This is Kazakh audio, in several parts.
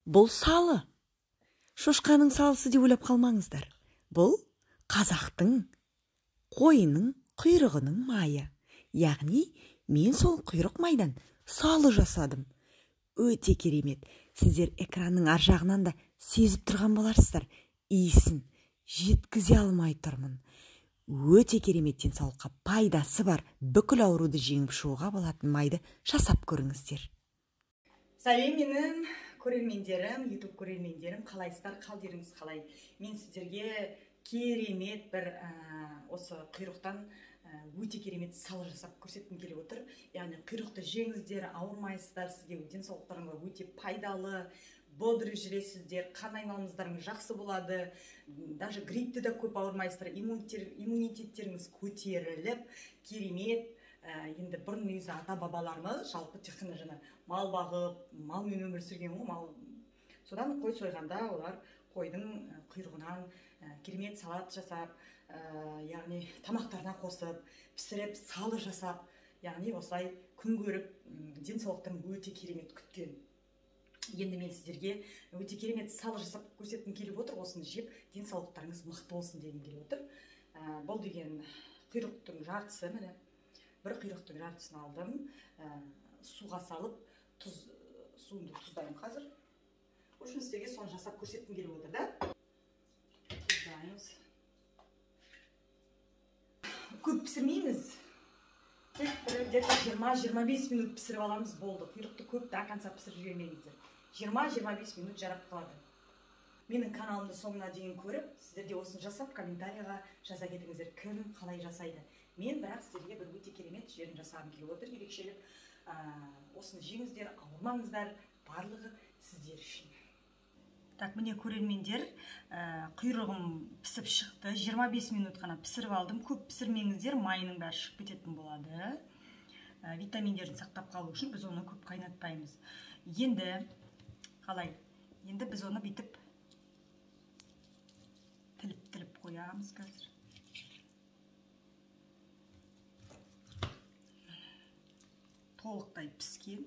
бұл салы. Шошқаның салысы деп ойлап қалмаңыздар. Бұл қазақтың қойының құйрығының майы. Яғни, мен сол құйрық майдан салы жасадым. Өте керемет. Сіздер экранның ар жағынан да сезіп тұрған боларсыздар. Иісін жеткізе алмай тұрмын. Өте керемет, денсаулыққа пайдасы бар, бүкіл ауруды жеңіп шығуға болатын майды жасап көріңіздер. Сәлем менің көрермендерім, YouTube көрермендерім, қалайсыздар, қалдеріңіз қалай? Мен сіздерге керемет бір осы құйрықтан өте керемет салы жасап көрсеткім келіп отыр. Яғни құйрықты жеңіздер, ауырмайсыздар, сізге денсаулықтарыңызға өте пайдалы, бодрый жүресіздер, қан айналымыңыздарыңыз жақсы болады, даже гриппті де көп ауырмайсыздар, иммунитеттеріңіз көтеріліп, керемет. Енді бұрын өзі ата бабаларымыз жалпы тек қана жаңа мал бағып, малмен өмір сүрген ғой, содан қой сойғанда олар қойдың құйрығынан керемет салат жасап, яғни тамақтарына қосып, пісіріп, салы жасап, яғни осылай күн көріп, денсаулықтарын өте керемет күткен. Енді мен сіздерге өте керемет салы жасап көрсеткім келіп отыр, осыны жеп, денсаулықтарыңыз мықты болсын деген келіп отыр. Бұл деген құйрықтың жартысы, міне. Бір құйрықтың жартысын алдым, суға салып, суымды тұздаймын қазір. Үшін сіздерге соны жасап көрсеткім келіп отыр, да? Тұздаймыз. Көп пісірмейміз. Тек бір 20-25 минут пісіріп аламыз, болды. Құйрықты көп до конца пісіріп жібермеңіздер. 20-25 минут жарап қалады. Менің каналымды соңына дейін көріп, сіздер де осыны жасап, комментарияға жаза кетіңіздер, кім қалай жасайды. Мен бірақ сіздерге бір өте керемет жерін жасағым келіп отыр, ерекшелік. Осыны жеңіздер, ауырмаңыздар, барлығы сіздер үшін. Так, міне көрермендер, құйрығым пісіп шықты, 25 минут қана пісіріп алдым. Көп пісірмеңіздер, майының бәрі шығып кететін болады. Витаминдерін сақтап қалу үшін біз оны көп қайнатпаймыз. Енді қалай? Енді біз оны бүйтіп тіліп қоямыз қазір. Толықтай піскен.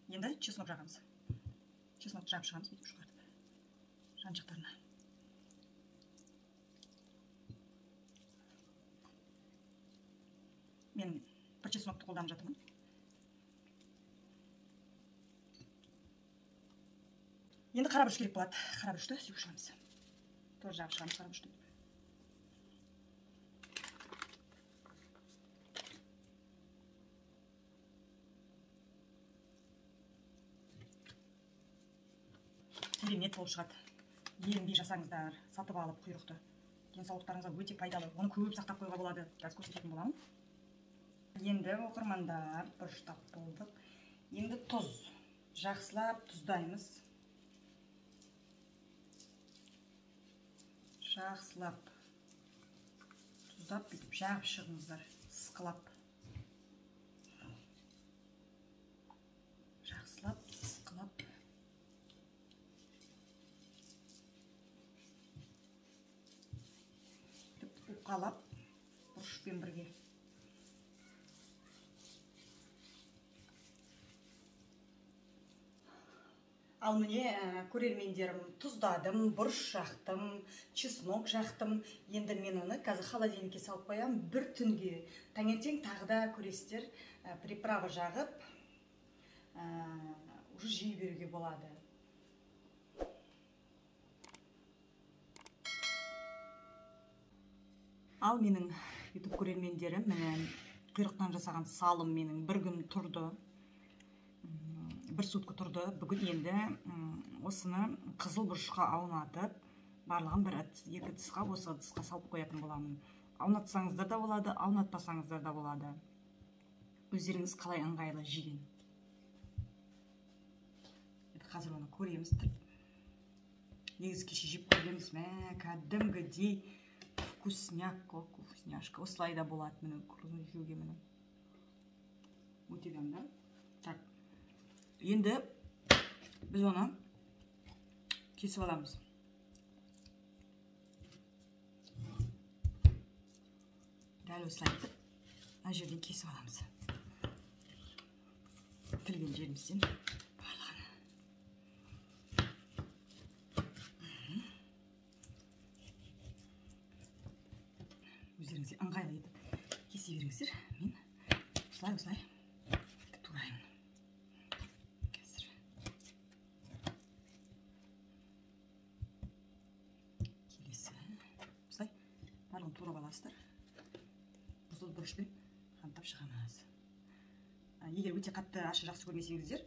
Енді чеснок жағамыз. Чеснок жағып шығамыз, бүйтіп шығартып. Жан жақтарына. Мен бір чеснокты қолданып жатырмын. Енді қарабұрыш керек болады. Қарабұрышты сүйіп шығамыз. Тоже жағып шығамыз қарабұрышты. Керемет болып шығады. Ерінбей жасаңыздар, сатып алып құйрықты. Денсаулықтарыңызға өте пайдалы. Оны көп сақтап қоюға болады. Қазір көрсететін боламын. Енді оқырмандар, бұрыштап болдық. Енді тұз. Жақсылап тұздаймыз. Жақсылап тұздап, бүйтіп жағып шығыңыздар, сықылап. Жақсылап, сықылап. Уқалап, бұрышпен бірге. Ал міне көрермендерім, тұздадым, бұрыш жақтым, чеснок жақтым. Енді мен оны қазір холодильникке салып қоям, бір түнге. Таңертең тағы да көресіздер, приправа жағып, уже жей беруге болады. Ал менің YouTube көрермендерім, құйрықтан жасаған салым менің бір күн тұрды. Бір сутка тұрды. Бүгін енді осыны қызыл бұрышқа аунатып, барлығын бір екі тысқа, осы тысқа салып қоятын боламын. Аунатсаңыздар да болады, аунатпасаңыздар да болады. Өздеріңіз қалай ыңғайлы жеген. Қазір оны көреміз. Негізі кеше жеп көреміз. Кәдімгідей вкусняшка. Осылай да болады. Міне жеуге міне. Өте дәмді. Так. Енді біз оны кесіп аламыз. Дәл осылай етіп ана жерден кесіп аламыз. Тілген жерімізден барлығын. Өздеріңізге ыңғайлы етіп кесе беріңіздер. Мен осылай тураймын. Қазір. Келесі. Осылай барлығын турап аласыздар. Бұзылып бұрышпен қантап шығамыз. Егер өте қатты ащы жақсы көрмесеңіздер,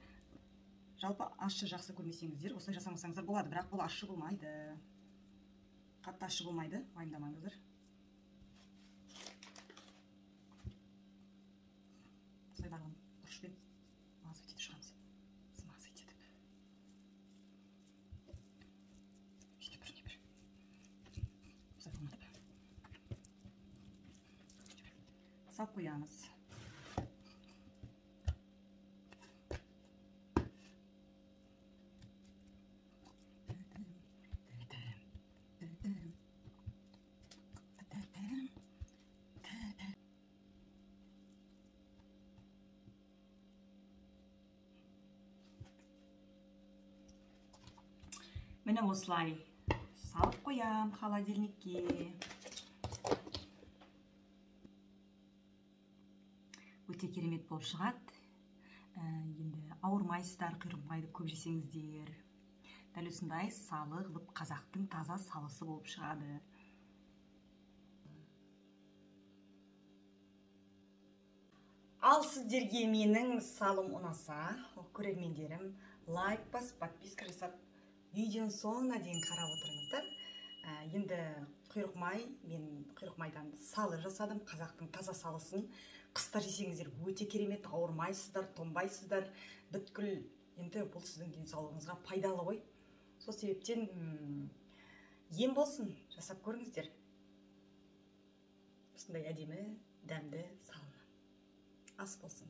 жалпы ащы жақсы көрмесеңіздер, осылай жасамасаңыздар болады, бірақ бұл ащы болмайды. Қатты ащы болмайды, уайымдамаңыздар. Осылай барлығын бұрышпен мазып етіп шығамыз. Мазып етіп. Сөйтіп біріне бір. Осылай болмайды. Сап қоямыз. Міне осылай салып қоям холодильникке. Өте керемет болып шығады. Енді ауырмайсыздар, құйрық-майды көп жесеңіздер. Дәл осындай салы қылып қазақтың таза салысы болып шығады. Ал сіздерге менің салым ұнаса, көрермендерім, лайк басып, подписка жасап, видеоның соңына дейін қарап отырыңыздар. Енді мен құйрық майдан салы жасадым, қазақтың таза салысын. Қыста жесеңіздер өте керемет, ауырмайсыздар, тонбайсыздар, бүткіл. Енді бұл сіздің денсаулығыңызға пайдалы ғой. Сол себептен ем болсын, жасап көріңіздер. Осындай әдемі, дәмді салыны. Ас болсын.